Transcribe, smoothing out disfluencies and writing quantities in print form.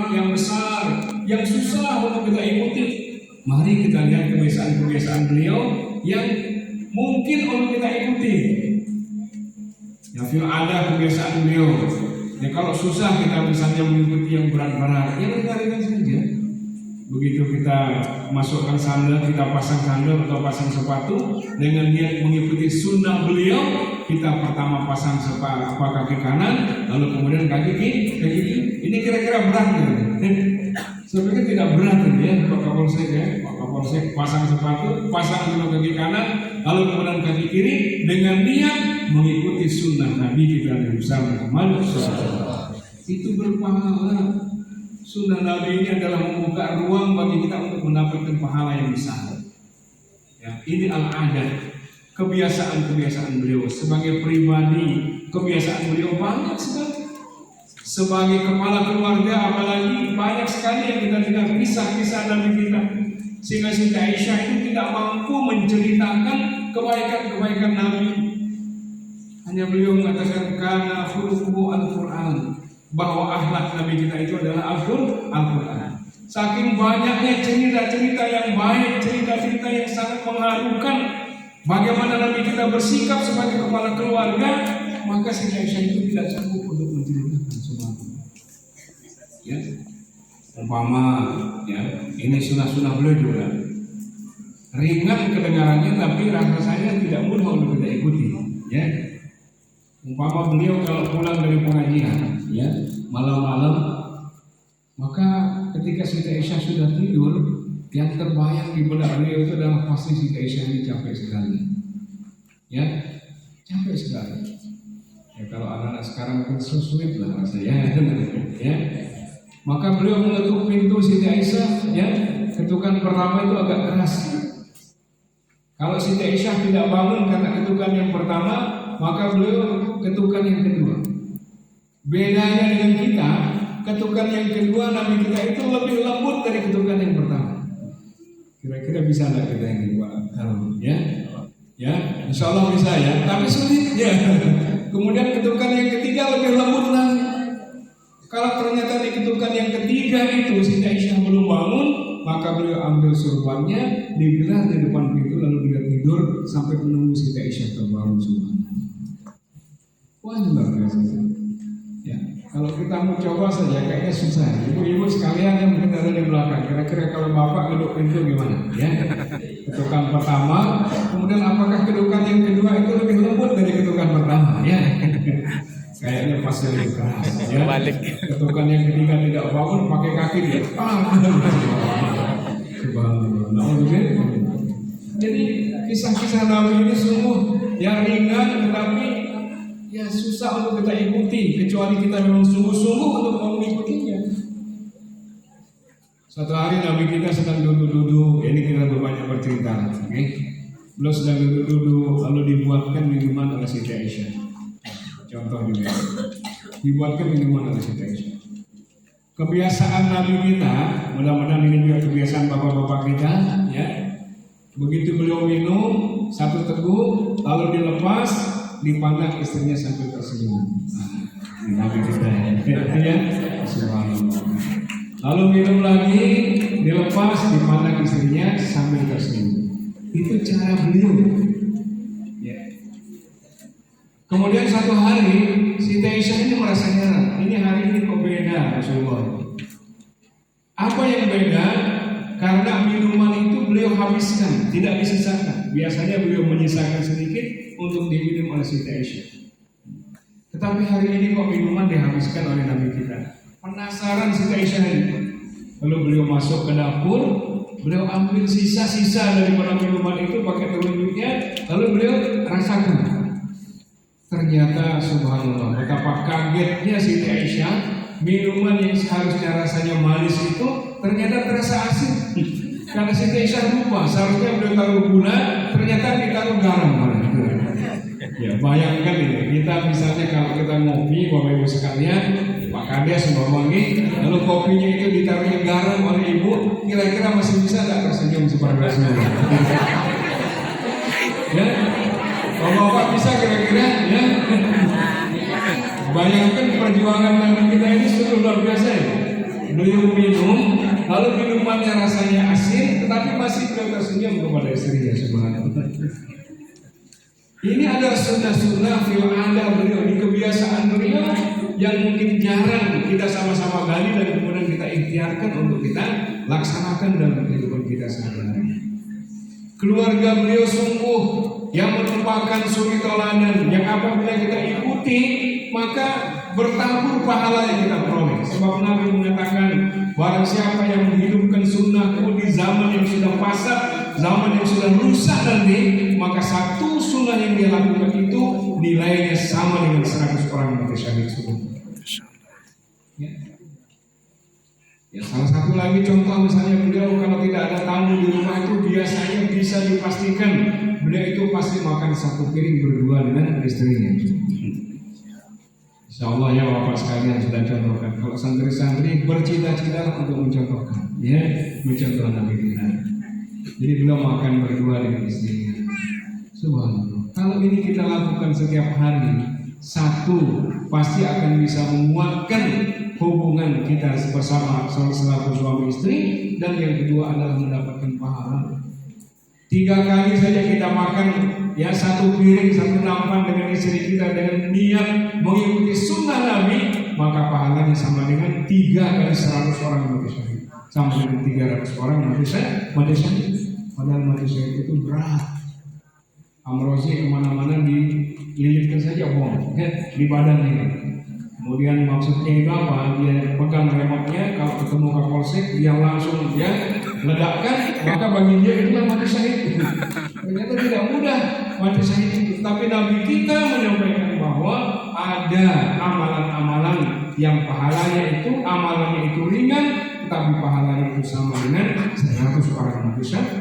berat, yang besar, yang susah untuk kita ikuti. Mari kita lihat kebiasaan-kebiasaan beliau yang mungkin untuk kita ikuti. Ya, ada kebiasaan beliau. Ya, kalau susah kita misalnya mengikuti yang berat-berat, ya ringan-ringan saja. Begitu kita masukkan sandal, kita pasang sandal atau pasang sepatu dengan niat mengikuti sunnah beliau, kita pertama pasang kaki kanan, lalu kemudian kaki kiri. Ini kira-kira berat gitu. Sebenarnya tidak berat ya, Pak Kapolsek ya. Pak Kapolsek pasang sepatu, pasang dulu kaki kanan, lalu kemudian kaki kiri dengan niat mengikuti sunnah Nabi kita Muhammad SAW. Itu berpahala. Sunnah Nabi ini adalah membuka ruang bagi kita untuk mendapatkan pahala yang besar. Ya, ini al-adat, kebiasaan-kebiasaan beliau sebagai pribadi, kebiasaan beliau banyak sekali. Sebagai kepala keluarga apalagi banyak sekali yang kita dengar kisah-kisah Nabi kita. Sehingga Siti Aisyah itu tidak mampu menceritakan kebaikan-kebaikan Nabi. Hanya beliau mengatakan kana khuluquhu al-Qur'an, bahwa akhlak Nabi kita itu adalah Al-Quran. Saking banyaknya cerita-cerita yang baik, cerita-cerita yang sangat mengharukan bagaimana Nabi kita bersikap sebagai kepala keluarga, maka Siti Aisyah itu tidak sanggup untuk menceritakan semuanya. Ya, umpama ya, ini sunnah-sunnah beliau juga ringan kedengarannya, tapi rasanya tidak mudah untuk kita ikuti. Ya. Umpama beliau kalau pulang dari pengajian, ya malam-malam, maka ketika Siti Aisyah sudah tidur, yang terbayang di benak beliau itu adalah pasti Siti Aisyah ini capek sekali, ya capek sekali. Ya kalau anak-anak sekarang kan sulit lah rasanya, ya. Maka beliau mengetuk pintu Siti Aisyah, ya ketukan pertama itu agak keras. Kalau Siti Aisyah tidak bangun karena ketukan yang pertama, maka beliau ketukan yang kedua. Bedanya dengan kita, ketukan yang kedua Nabi kita itu lebih lembut dari ketukan yang pertama. Kira-kira bisa nggak kita yang kedua? Ya, ya, insya Allah bisa ya. Tapi sulit ya. Kemudian ketukan yang ketiga lebih lembut lagi. Kalau ternyata di ketukan yang ketiga itu Siti Aisyah belum bangun, maka beliau ambil surbannya, digelar di depan pintu, lalu dia tidur sampai menunggu Siti Aisyah terbangun surban. Wah, luar biasa. Ya, kalau kita mau coba saja kayaknya susah. Ibu-ibu sekalian yang mungkin ada di belakang, kira-kira kalau bapak geduk pintu gimana? Ya, ketukan pertama, kemudian apakah ketukan yang kedua itu lebih lembut dari ketukan pertama? Ya, kayaknya pasti lebih keras. Ya, ketukan yang ketiga tidak bangun, pakai kaki dia. Jadi kisah-kisah Nabi ini sungguh yang ringan, tetapi ya susah untuk kita ikuti, kecuali kita memang sungguh-sungguh untuk mengikutinya. Suatu hari Nabi kita sedang duduk-duduk, ini kita banyak bercerita, okay? Beliau sedang duduk-duduk, lalu dibuatkan minuman oleh Siti Aisyah. Contoh juga, dibuatkan minuman oleh Siti Aisyah. Kebiasaan Nabi kita, mudah-mudahan ini juga kebiasaan bapak-bapak kita, ya. Begitu beliau minum satu teguk, lalu dilepas, dipandang istrinya sambil tersenyum. Nabi kita ya, subhanallah. Lalu minum lagi, dilepas, dipandang istrinya sambil tersenyum. Itu cara beliau. Ya. Kemudian satu hari, Siti Aisyah ini merasa heran. Ini hari ini kok beda Rasulullah. Apa yang beda? Karena minuman itu beliau habiskan, tidak disisakan. Biasanya beliau menyisakan sedikit untuk diminum oleh Siti Aisyah. Tetapi hari ini kok minuman dihabiskan oleh Nabi kita. Penasaran Siti Aisyah ini. Lalu beliau masuk ke dapur, beliau ambil sisa-sisa daripada minuman itu pakai telunjuknya, lalu beliau rasakan. Ternyata subhanallah, betapa kagetnya Siti Aisyah, minuman yang seharusnya rasanya manis itu ternyata terasa asin. Karena Siti Aisyah lupa, seharusnya beliau taruh gula, ternyata ditaruh garam. Ya, bayangkan ini, kita misalnya kalau kita ngopi, Bapak Ibu sekalian, Pak Kades, Mbak Wangi, lalu kopinya itu ditaruh garam oleh Ibu, kira-kira masih bisa nggak tersenyum seperti Rasulullah? Ya, Bapak bisa kira-kira, ya. Bayangkan perjuangan Nabi kita ini sudah luar biasa ya. beliau minum, lalu minumannya rasanya asin, tetapi masih beliau tersenyum kepada istrinya. Subhanallah. Ini adalah sunnah-sunnah fil ada beliau, di kebiasaan beliau yang mungkin jarang kita sama-sama gali dan kemudian kita ikhtiarkan untuk kita laksanakan dalam kehidupan kita sehari-hari. Keluarga beliau sungguh yang merupakan suri teladan yang apabila kita ikuti maka bertabur pahala yang kita peroleh. Sebab Nabi mengatakan barang siapa yang menghidupkan sunnahku di zaman yang sudah fasad, zaman yang sudah rusak nanti, maka satu sunnah yang dia lakukan itu nilainya sama dengan 100 orang mati syahid sebelumnya. Ya, salah satu lagi contoh misalnya beliau kalau tidak ada tamu di rumah itu biasanya bisa dipastikan beliau itu pasti makan satu piring berdua dengan istrinya. Insya Allah ya Bapak sekalian sudah contohkan. Kalau santri-santri bercita-cita untuk mencontohkan, ya mencontoh Nabi kita. Jadi beliau makan berdua dengan istrinya. Subhanallah. Kalau ini kita lakukan setiap hari, satu pasti akan bisa menguatkan hubungan kita bersama selaku suami istri, dan yang kedua adalah mendapatkan pahala. 3 kali saja kita makan ya satu piring satu nampan dengan istri kita dengan niat mengikuti sunnah Nabi, maka pahalanya sama dengan 3 kali 100 orang mati syahid, sama dengan 300 orang mati syahid. Padahal mati syahid itu berat. Amrozi kemana-mana dililitkan saja bom di badannya. Kemudian maksudnya itu apa? Dia pegang remote-nya, kalau ketemu Kapolsek dia langsung ledakkan, maka bagi dia itulah mati syahid. Ternyata tidak mudah mati syahid itu. Tapi Nabi kita menyampaikan bahwa ada amalan-amalan yang pahalanya itu, amalannya itu ringan, tapi pahalanya itu sama dengan 100 orang mati syahid.